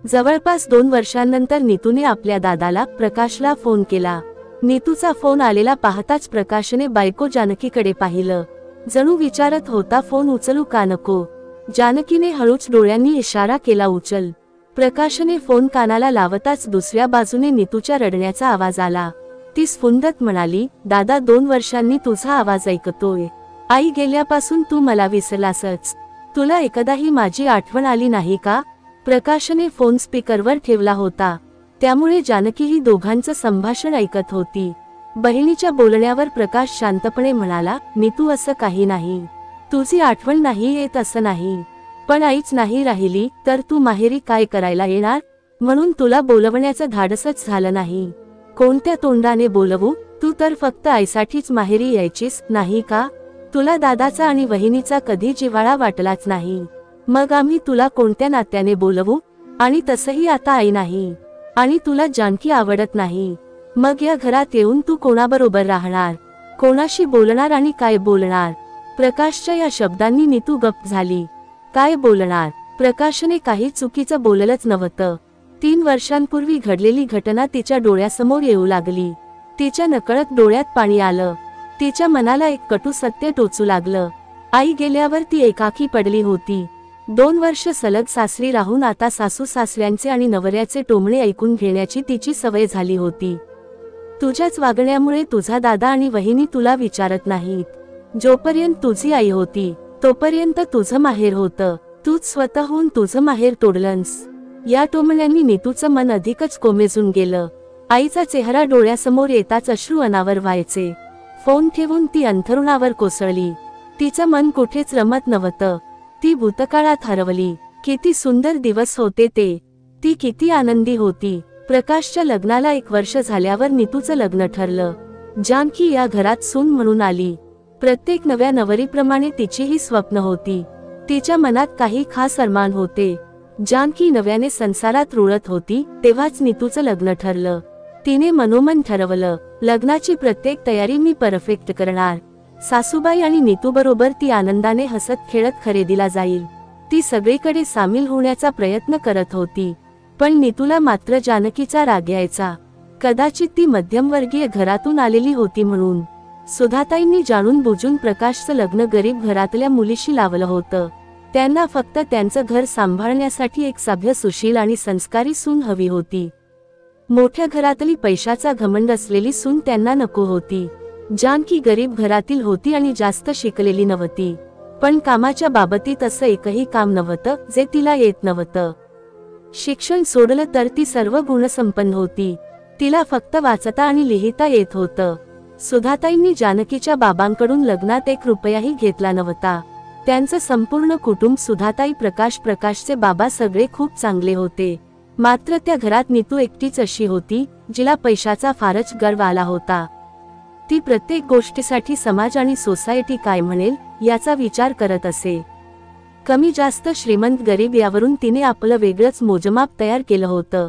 जवळपास 2 वर्षांनंतर नीतूने आपल्या दादाला प्रकाशला फोन केला। नीतूचा फोन आलेला पाहताच प्रकाशने बायको जानकीकडे पाहिलं, जणू विचारत होता फोन उचलू का नको। जानकीने हळूच डोळ्यांनी इशारा केला उचल। प्रकाशने फोन कानाला लावताच दुसऱ्या बाजूने नीतूच्या रडण्याचा आवाज आला। ती स्फुंदत म्हणाली, दादा 2 वर्षांनी तुझा आवाज ऐकतोय। आई गेल्यापासून तू मला विसरलासच, तुला एकदाही माझी आठवण आली नाही का? प्रकाशने फोन स्पीकरवर ठेवला होता, त्यामुळे जानकीही दोघांचं संभाषण ऐकत होती। बहिणीच्या बोलण्यावर प्रकाश शांतपणे म्हणाला, नीतू असं काही नाही, तुझी आठवण नाही येत असं नाही, पण आईच नाही राहिली तर तू माहेरी काय करायला येणार, म्हणून तुला बोलवण्याचं धाडसच झालं नाही। कोणत्या तोंडाने बोलवू, तू तर फक्त आईसाठीच माहेरी यायचीस नाही का? तुला दादाचा आणि वहिनीचा कधी जिव्हाळा वाटलाच नाही, मग आम्ही तुला कोणत्या नात्याने बोलवू? आणि तसही आता आई नाही आणि तुला जानकी आवडत नाही, मग या घरात येऊन तू कोणाबरोबर राहणार, कोणाशी बोलणार आणि काय बोलणार? प्रकाशच्या या शब्दांनी नीतू गप्प झाली। काय बोलणार? प्रकाशने काही चुकीचं बोललंच नव्हतं। 3 वर्षांपूर्वी घडलेली घटना तिच्या डोळ्यासमोर येऊ लागली। तिच्या नकळत डोळ्यात पाणी आलं, तिच्या मनाला एक कटू सत्य टोचू लागलं। आई गेल्यावर ती एकाकी पडली होती। 2 वर्ष सलग सासरी राहून आता सासू सासऱ्यांचे आणि नवऱ्याचे टोमणे ऐकून घेण्याची तिची सवय झाली होती। तुझ्याच वागण्यामुळे तुझा दादा आणि वहिनी तुला विचारत नाहीत। जोपर्यंत तुझी आई होती तोपर्यंत तुझं माहेर होतं, तूच स्वतःहून तुझं माहेर तोडलंस। या टोमण्यांनी नीतूचं मन अधिकच कोमेजून गेलं। आईचा चेहरा डोळ्यासमोर येताच अश्रू अनावर व्हायचे। फोन ठेवून ती अंथरुणावर कोसळली। तिचं मन कुठेच रमत नव्हतं, ती भूतकाळात हरवली। किती सुंदर दिवस होते ते, ती किती आनंदी होती। प्रकाशच्या लग्नाला 1 वर्ष झाल्यावर नीतूचं लग्न ठरलं। जानकी या घरात सून म्हणून आली। प्रत्येक नव्या नवरीप्रमाणे तिचीही स्वप्न होती। तिच्या मनात काही खास अरमान होते। जानकी नव्याने संसारात रुळत होती तेव्हाच नीतूचं लग्न ठरलं। तिने मनोमन ठरवलं, लग्नाची प्रत्येक तयारी मी परफेक्ट करणार। सासूबाई आणि नीतूबरोबर ती आनंदाने हसत खेळत खरेदीला जाईल। ती सगळीकडे सामील होण्याचा प्रयत्न करत होती, पण नीतूला मात्र जानकीचा राग यायचा। कदाचित ती मध्यमवर्गीय घरातून आलेली होती म्हणून। सुधाताईंनी जाणून बुजून प्रकाशचं लग्न गरीब घरातल्या मुलीशी लावलं होतं। त्यांना फक्त त्यांचं घर सांभाळण्यासाठी एक सभ्य, सुशील आणि संस्कारी सून हवी होती। मोठ्या घरातली पैशाचा घमंड असलेली सून त्यांना नको होती। जानकी गरीब घरातील होती आणि जास्त शिकलेली नव्हती, पण कामाच्या बाबतीत असं एकही काम नव्हतं जे तिला येत नव्हतं। शिक्षण सोडलं तर ती सर्व गुणसंपन्न होती, तिला फक्त वाचता आणि लिहिता येत होतं। सुधाताईंनी जानकीच्या बाबांकडून लग्नात 1 रुपयाही घेतला नव्हता। त्यांचं संपूर्ण कुटुंब, सुधाताई, प्रकाशचे बाबा सगळे खूप चांगले होते। मात्र त्या घरात नीतू एकटीच अशी होती जिला पैशाचा फारच गर्व आला होता। ती प्रत्येक गोष्टीसाठी समाज आणि सोसायटी काय म्हणेल याचा विचार करत असे। कमी जास्त, श्रीमंत गरीब यावरून तिने आपलं वेगळंच मोजमाप तयार केलं होतं।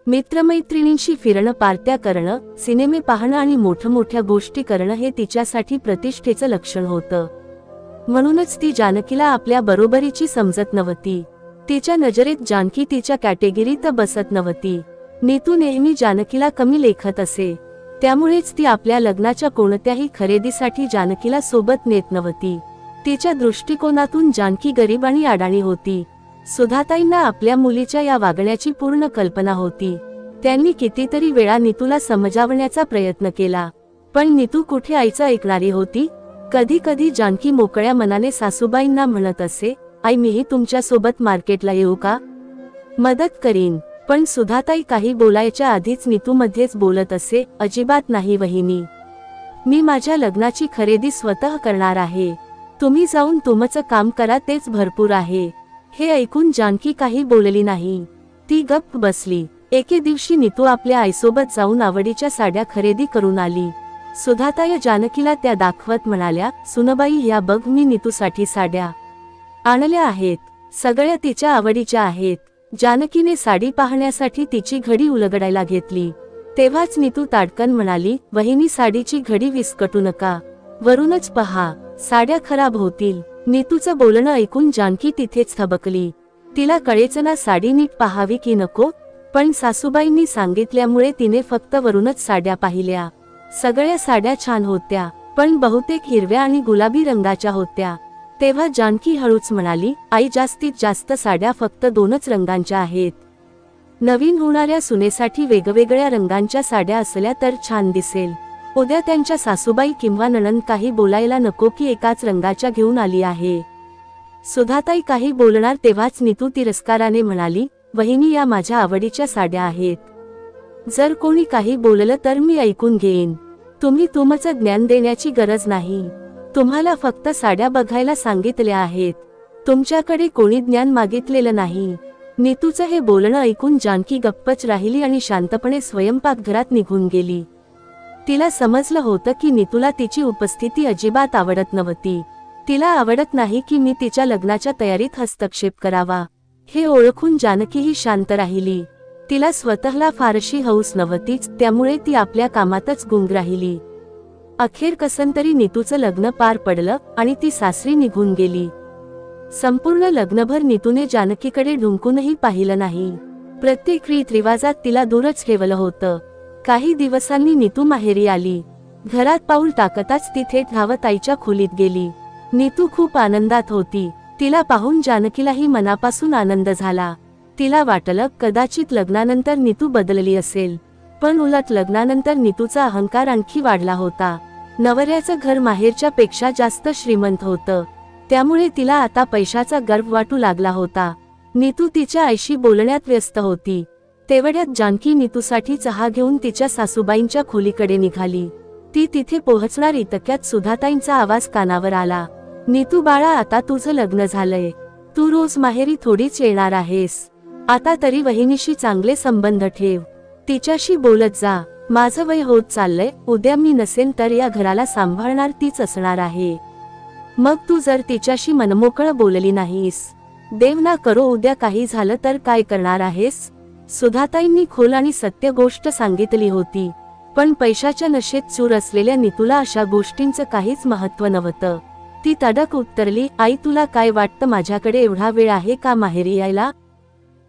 मित्रमैत्रिणींशी फिरणं, पार्ट्या करणं, सिनेमे पाहणं आणि मोठमोठ्या गोष्टी करणं हे तिच्यासाठी प्रतिष्ठेचं लक्षण होतं। म्हणूनच ती जानकीला आपल्या बरोबरीची समजत नव्हती। तिच्या नजरेत जानकी तिच्या कॅटेगरीत बसत नव्हती। नीतू नेहमी जानकीला कमी लेखत असे, त्यामुळेच ती आपल्या लग्नाच्या कोणत्याही खरेदीसाठी जानकीला सोबत नेत नव्हती। तिच्या दृष्टिकोनातून जानकी गरीब आणि अडाणी होती। सुधाताईंना आपल्या मुलीच्या या वागण्याची पूर्ण कल्पना होती। त्यांनी कितीतरी वेळा नीतूला समजावण्याचा प्रयत्न केला, पण नीतू कुठे आईचं ऐकणारी होती। कधी कधी जानकी मोकळ्या मनाने सासूबाईंना म्हणत असे, आई मीही तुमच्या सोबत मार्केटला येऊ का, मदत करीन। पण सुधाताई काही बोलायच्या आधीच नीतूमध्येच बोलत असे, अजिबात नाही वहिनी, मी माझ्या लग्नाची खरेदी स्वतः करणार आहे, तुम्ही जाऊन तुमचं काम करा तेच भरपूर आहे। हे ऐकून जानकी काही बोलली नाही, ती गप्प बसली। एके दिवशी नीतू आपल्या आईसोबत जाऊन आवडीच्या साड्या खरेदी करून आली। सुधाताई जानकीला त्या दाखवत म्हणाल्या, सुनबाई ह्या बघ, मी नीतूसाठी साड्या आणल्या आहेत, सगळ्या तिच्या आवडीच्या आहेत। जानकीने साडी पाहण्यासाठी तिची घडी उलगडायला घेतली, तेव्हाच नीतू ताडकन म्हणाली, वहिनी साडीची घडी विस्कटू नका, वरूनच पहा, साड्या खराब होतील। नीतूचं बोलणं ऐकून जानकी तिथेच थबकली। तिला कळेच ना साडी नीट पाहावी की नको, पण सासूबाईंनी सांगितल्यामुळे तिने फक्त वरूनच साड्या पाहिल्या. सगळ्या साड्या छान होत्या, पण बहुतेक हिरव्या आणि गुलाबी रंगाच्या होत्या. तेव्हा जानकी हळूच म्हणाली, आई जास्तीत जास्त साड्या फक्त 2च रंगांच्या आहेत. नवीन होणाऱ्या सुनेसाठी वेगवेगळ्या रंगांच्या साड्या असल्या तर छान दिसेल. उद्या त्यांच्या सासूबाई किंवा नणंद काही बोलायला नको की एकाच रंगाच्या घेऊन आली आहे. सुधाताई काही बोलणार तेव्हाच नीतू तिरस्काराने म्हणाली, वहिनी या माझ्या आवडीच्या साड्या आहेत. जर कोणी काही बोललं तर मी ऐकून घेईन. तुम्ही तुमचं ज्ञान देण्याची गरज नाही. तुम्हाला फक्त साड्या बघायला सांगितल्या आहेत. तुमच्याकडे कोणी ज्ञान मागितलेलं नाही. नीतूचं हे बोलणं ऐकून जानकी गप्पच राहिली आणि शांतपणे स्वयंपाकघरात निघून गेली. तिला समजलं होतं की नीतूला तिची उपस्थिती अजिबात आवडत नव्हती. तिला आवडत नाही की मी तिच्या लग्नाच्या तयारीत हस्तक्षेप करावा. हे ओळखून जानकीही शांत राहिली. तिला स्वतःला फारशी हौस नव्हतीच, त्यामुळे ती आपल्या कामातच गुंग राहिली. अखेर कसंतरी नीतूचं लग्न पार पडलं आणि ती सासरी निघून गेली. संपूर्ण लग्नभर नीतूने जानकीकडे ढुंकूनही पाहिलं नाही. प्रत्येक रीतरिवाजात तिला दूरच ठेवलं होतं. काही दिवसांनी नीतू माहेरी आली. घरात पाऊल टाकताच ती थेट धावत आईच्या खोलीत गेली. नीतू खूप आनंदात होती. तिला पाहून जानकीलाही मनापासून आनंद झाला. तिला वाटलं कदाचित लग्नानंतर नीतू बदलली असेल, पण उलट लग्नानंतर नीतूचा अहंकार आणखी वाढला होता. नवऱ्याचं घर माहेरच्या पेक्षा जास्त श्रीमंत होतं, त्यामुळे तिला आता पैशाचा गर्व वाटू लागला होता. नीतू तिच्या आईशी बोलण्यात व्यस्त होती. तेवढ्यात जानकी नीतूसाठी चहा घेऊन तिच्या सासूबाईंच्या खोलीकडे निघाली. ती तिथे पोहोचणार इतक्यात सुधाताईंचा आवाज कानावर आला, नीतू बाळा, आता तुझं लग्न झालंय. तू रोज माहेरी थोडीच येणार आहेस. आता तरी वहिनीशी चांगले संबंध ठेव. तिच्याशी बोलत जा. माझं वय होत चाललंय. उद्या मी नसेन तर या घराला सांभाळणार तीच असणार आहे. मग तू जर तिच्याशी मनमोकळं बोलली नाहीस, देव ना करो उद्या काही झालं तर काय करणार आहेस? सुधाताईंनी खोल आणि सत्य गोष्ट सांगितली होती, पण पैशाच्या नशेत चूर असलेल्या नीतूला अशा गोष्टींचं काहीच महत्त्व नव्हतं. ती तडक उत्तरली, आई तुला काय वाटतं माझ्याकडे एवढा वेळ आहे का माहेरी यायला?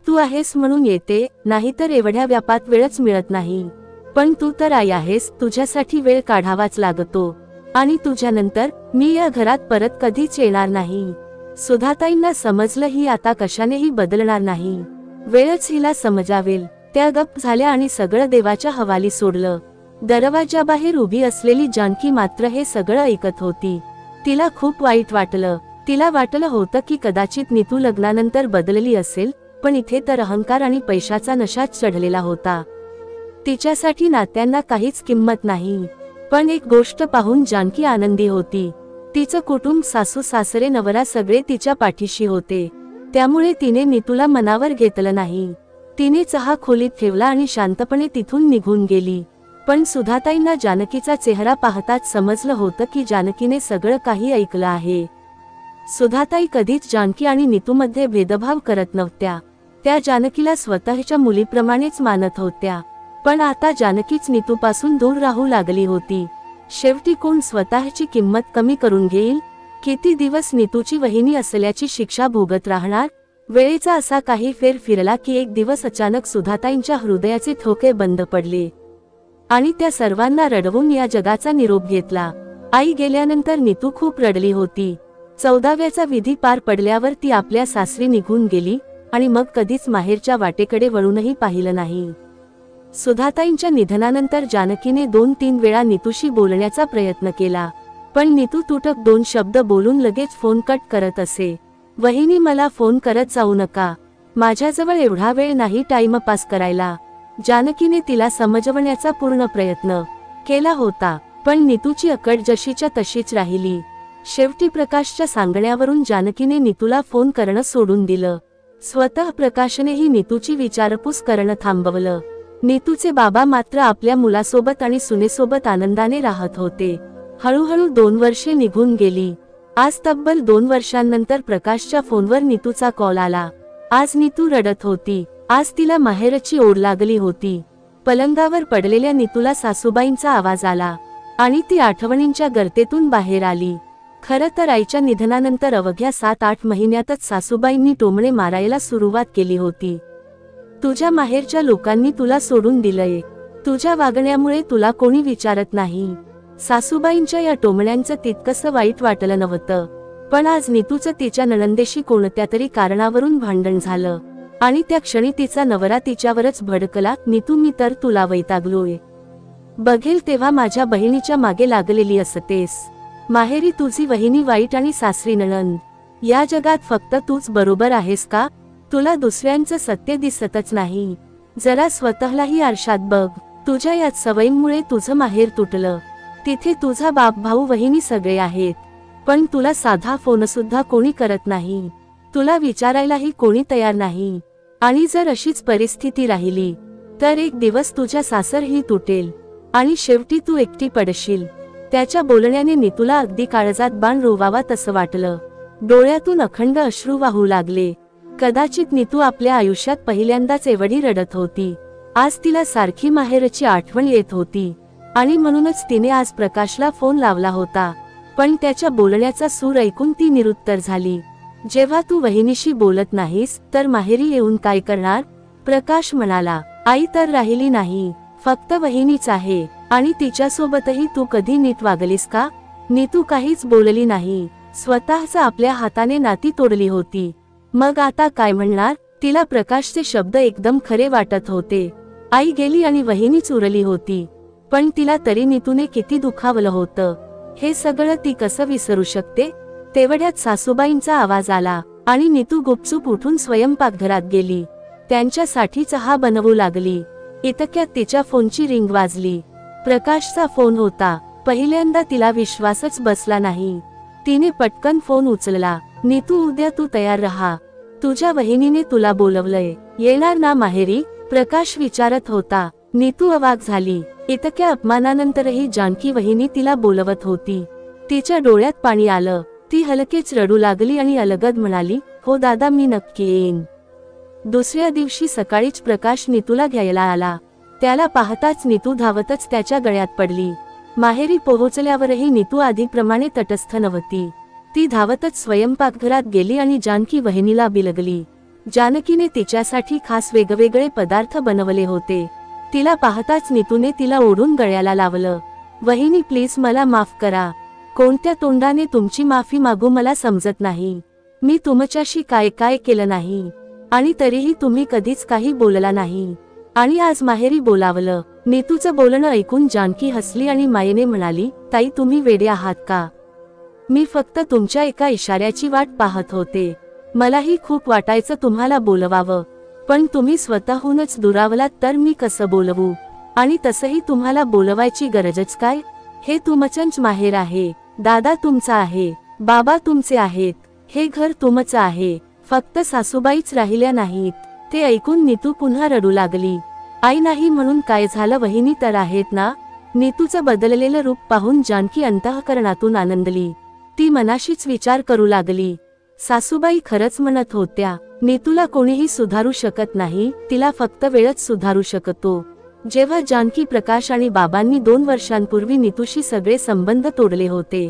तू आहेस म्हणून येते, नाहीतर एवढ्या व्यापात वेळच मिळत नाही. पण तू तर आई आहेस, तुझ्यासाठी वेळ काढावाच लागतो. आणि तुझ्यानंतर मी या घरात परत कधीच येणार नाही. सुधाताईंना समजलं ही आता कशानेही बदलणार नाही. वेळच हिला समजावेल. त्या गप्प झाल्या आणि सगळं देवाच्या हवाली सोडलं. दरवाजाबाहेर उभी असलेली जानकी मात्र हे सगळं ऐकत होती. तिला खूप वाईट वाटलं. तिला वाटलं होतं की कदाचित नीतू लग्नानंतर बदलली असेल, पण इथे तर अहंकार आणि पैशाचा नशाच चढलेला होता. तिच्यासाठी नात्यांना काहीच किंमत नाही. पण एक गोष्ट पाहून जानकी आनंदी होती. तिचं कुटुंब, सासू सासरे, नवरा सगळे तिच्या पाठीशी होते. त्यामुळे तिने नीतूला मनावर घेतलं नाही. तिने चहा खोलीत ठेवला आणि शांतपणे तिथून निघून गेली. पण सुधाताईंना जानकीचा चेहरा पाहताच समजलं होतं की जानकीने सगळं काही ऐकलं आहे. सुधाताई कधीच जानकी आणि नीतूमध्ये भेदभाव करत नव्हत्या. त्या जानकीला स्वतःच्या मुलीप्रमाणेच मानत होत्या. पण आता जानकीच नीतूपासून दूर राहू लागली होती. शेवटी कोण स्वतःची किंमत कमी करून घेईल? किती दिवस नीतूची वहिनी असल्याची शिक्षा भोगत राहणार? वेळेचा असा काही फेर फिरला की एक दिवस अचानक सुधाताईंच्या हृदयाचे ठोके बंद पडले आणि त्या सर्वांना रडवून या जगाचा निरोप घेतला. आई गेल्यानंतर नीतू खूप रडली होती. 14व्याचा विधी पार पडल्यावर ती आपल्या सासरी निघून गेली आणि मग कधीच माहेरच्या वाटेकडे वळूनही पाहिलं नाही. सुधाताईंच्या निधनानंतर जानकीने 2-3 वेळा नीतूशी बोलण्याचा प्रयत्न केला, पण नीतू तुटक 2 शब्द बोलून लगेच फोन कट करत असे. वहिनी, मला फोन करत जाऊ नका. माझ्याजवळ एवढा वेळ नाही टाइमपास करायला. जानकीने तिला समजवण्याचा पूर्ण प्रयत्न केला होता, पण नीतूची अकड जशीच्या तशीच राहिली. शेवटी प्रकाशच्या सांगण्यावरून जानकीने नीतूला फोन करणं सोडून दिलं. स्वतः प्रकाशनेही नीतूची विचारपूस करणं थांबवलं. नीतूचे बाबा मात्र आपल्या मुलासोबत आणि सुनेसोबत आनंदाने राहत होते. हळूहळू 2 वर्षे निघून गेली. आज तब्बल 2 वर्षांनंतर प्रकाशच्या फोनवर नीतूचा कॉल आला. आज नीतू रडत होती. आज तिला माहेरची ओढ लागली होती. पलंगावर पडलेल्या नीतूला सासूबाईंचा आवाज आला आणि ती आठवणींच्या गर्तेतून बाहेर आली. खरं तर आईच्या निधनानंतर अवघ्या 7-8 महिन्यातच सासूबाईंनी टोमणे मारायला सुरुवात केली होती. तुझ्या माहेरच्या लोकांनी तुला सोडून दिलंय, तुझ्या वागण्यामुळे तुला कोणी विचारत नाही. सासूबाईंच्या या टोमण्यांचं तितकंसं वाईट वाटलं नव्हतं. पण आज नीतूचं तिच्या नणंदेशी कोणत्या तरी कारणावरून भांडण झालं आणि त्या क्षणी तिचा नवरा तिच्यावरच भडकला. नीतू, मी तर तुला वैतागलोय. बघेल तेव्हा माझ्या बहिणीच्या मागे लागलेली असतेस. माहेरी तुझी वहिनी वाईट आणि सासरी नणंद. या जगात फक्त तूच बरोबर आहेस का? तुला दुसऱ्यांचं सत्य दिसतच नाही. जरा स्वतःलाही आरशात बघ. तुझ्या याच सवयींमुळे तुझं माहेर तुटलं. तिथे तुझा बाप, भाऊ, वहिनी सगळे आहेत, पण तुला साधा फोन सुद्धा कोणी करत नाही. तुला विचारायलाही कोणी तयार नाही. आणि जर अशीच परिस्थिती राहिली तर एक दिवस तुझ्या सासरही तुटेल आणि शेवटी तू एकटी पडशील. त्याच्या बोलण्याने नीतूला अगदी काळजात बाण रोवावा तसं वाटलं. डोळ्यातून अखंड अश्रू वाहू लागले. कदाचित नीतू आपल्या आयुष्यात पहिल्यांदाच एवढी रडत होती. आज तिला सारखी माहेरची आठवण येत होती आणि म्हणूनच तिने आज प्रकाशला फोन लावला होता. पण त्याच्या बोलण्याचा सूर ऐकून ती निरुत्तर झाली. जेव्हा तू वहिनीशी बोलत नाहीस तर माहेरी येऊन काय करणार? प्रकाश म्हणाला. आई तर राहिली नाही, फक्त वहिनीच आहे. आणि तिच्यासोबतही तू कधी नीट वागलीस का? नीतू काहीच बोलली नाही. स्वतःच आपल्या हाताने नाती तोडली होती. मग आता काय म्हणणार? तिला प्रकाशचे शब्द एकदम खरे वाटत होते. आई गेली आणि वहिनीच उरली होती, पण तिला तरी नीतूने किती दुखावलं होतं. हे सगळं ती कसं विसरू शकते? तेवढ्यात सासूबाईंचा आवाज आला आणि नीतू गुपचूप उठून स्वयंपाकघरात गेली. त्यांच्यासाठी चहा बनवू लागली. इतक्यात तिच्या फोनची रिंग वाजली. प्रकाशचा फोन होता. पहिल्यांदा तिला विश्वासच बसला नाही. तिने पटकन फोन उचलला. नीतू, उद्या तू तयार रहा. तुझ्या वहिनीने तुला बोलवलंय. येणार ना माहेरी? प्रकाश विचारत होता. नीतू अवाक झाली. इतक्या अपमानानंतरही जानकी वहिनी तिला बोलवत होती. तिच्या डोळ्यात पाणी आलं. ती हलकेच रडू लागली आणि अलगद म्हणाली, हो दादा, मी नक्की येईन. दुसऱ्या दिवशी सकाळीच प्रकाश नीतूला घ्यायला आला. त्याला पाहताच नीतू धावतच त्याच्या गळ्यात पडली. माहेरी पोहोचल्यावरही नीतू आधीप्रमाणे तटस्थ नव्हती. ती धावतच स्वयंपाकघरात गेली आणि जानकी वहिनीला बिलगली. जानकीने तिच्यासाठी खास वेगवेगळे पदार्थ बनवले होते. तिला पाहताच नीतूने तिला ओढून गळ्याला लावलं. वहिनी, प्लीज मला माफ करा. कोणत्या तोंडाने तुमची माफी मागू मला समजत नाही. मी तुमच्याशी काय काय केलं नाही आणि तरीही तुम्ही कधीच काही बोलला नाही आणि आज माहेरी बोलावलं. नीतूचं बोलणं ऐकून जानकी हसली आणि मायेने म्हणाली, ताई, तुम्ही वेडे आहात का? मी फक्त तुमच्या एका इशाऱ्याची वाट पाहत होते. मलाही खूप वाटायचं तुम्हाला बोलवावं, पण तुम्ही स्वतःहूनच दुरावलात तर मी कसं बोलवू? आणि तसंही तुम्हाला बोलवायची गरजच काय? हे तुमचंच माहेर आहे. दादा तुमचा आहे, बाबा तुमचे आहेत, हे घर तुमचं आहे. फक्त सासूबाईच राहिल्या नाहीत. ते ऐकून नीतू पुन्हा रडू लागली. आई नाही म्हणून काय झालं, वहिनी तर आहेत ना? नीतूचं बदललेलं रूप पाहून जानकी अंतःकरणातून आनंदली. ती मनाशीच विचार करू लागली, सासूबाई खरंच म्हणत होत्या. नीतूला कोणीही सुधारू शकत नाही, तिला फक्त वेळच सुधारू शकतो. जेव्हा जानकी, प्रकाश आणि बाबांनी 2 वर्षांपूर्वी नीतूशी सगळे संबंध तोडले होते,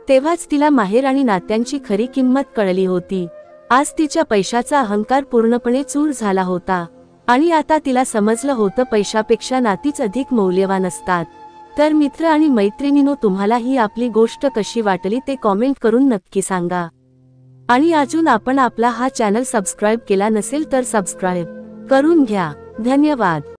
तेव्हाच तिला माहेर आणि नात्यांची खरी किंमत कळली होती. आज तिच्या पैशाचा अहंकार पूर्णपणे चूर झाला होता आणि आता तिला समजलं होतं, पैशापेक्षा नातीच अधिक मौल्यवान असतात. तर मित्र आणि मैत्रिणींनो, तुम्हाला ही आपली गोष्ट कशी वाटली ते कॉमेंट करून नक्की सांगा. आणि अजून आपण आपला हा चॅनल सबस्क्राईब केला नसेल तर सबस्क्राईब करून घ्या. धन्यवाद.